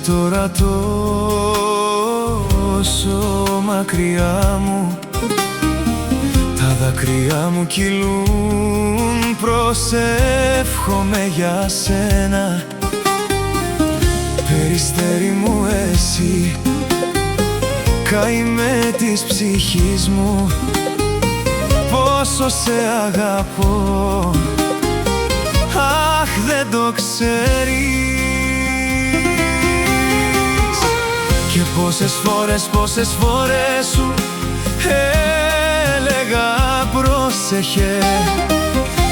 τώρα τόσο μακριά μου, τα δάκρυά μου κυλούν, προσεύχομαι για σένα. Περιστέρι μου εσύ, καημέ της ψυχής μου, πόσο σε αγαπώ, αχ δεν το ξέρεις. Και πόσες φορές σου έλεγα πρόσεχε,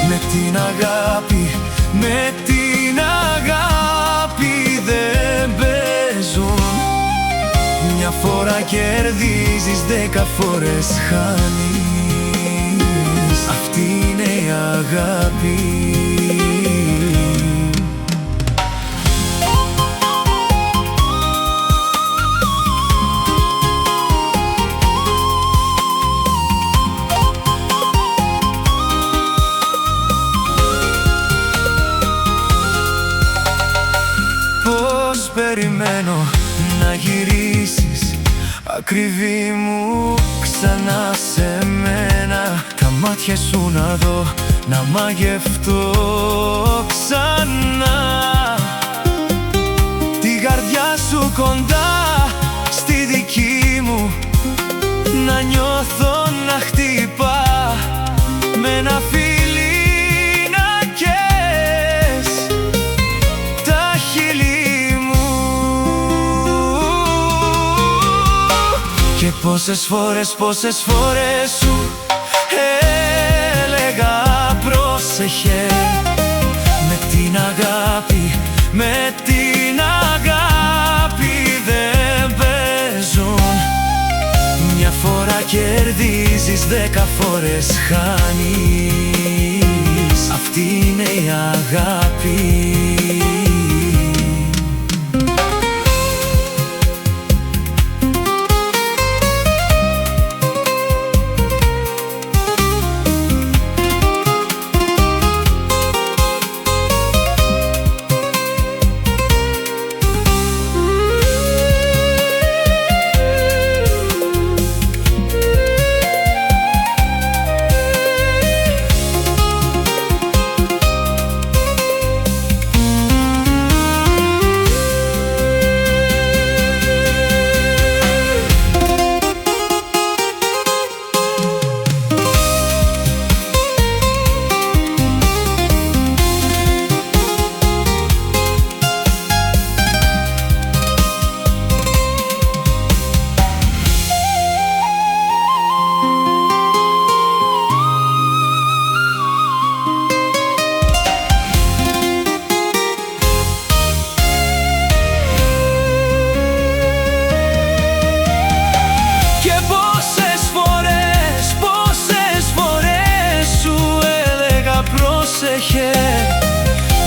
με την αγάπη, με την αγάπη δεν παίζουν. Μια φορά κερδίζεις, 10 φορές χάνεις, αυτή είναι η αγάπη. Πώς περιμένω να γυρίσεις, ακριβή μου, ξανά σε μένα. Τα μάτια σου να δω, να μαγευτώ ξανά. Τη καρδιά σου κοντά στη δική μου, να νιώθω να χτυπά, με ένα φίλι να καις τα χείλη μου. Και πόσες φορές σου έλεγα πρόσεχε, με την αγάπη, με την αγάπη δεν παίζουν. Μια φορά κερδίζεις, 10 φορές χάνεις, αυτή είναι η αγάπη.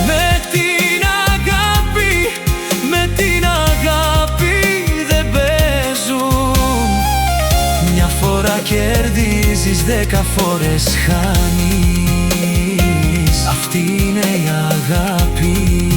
Με την αγάπη, με την αγάπη δεν παίζουν. Μια φορά κερδίζεις, 10 φορές χάνεις, αυτή είναι η αγάπη.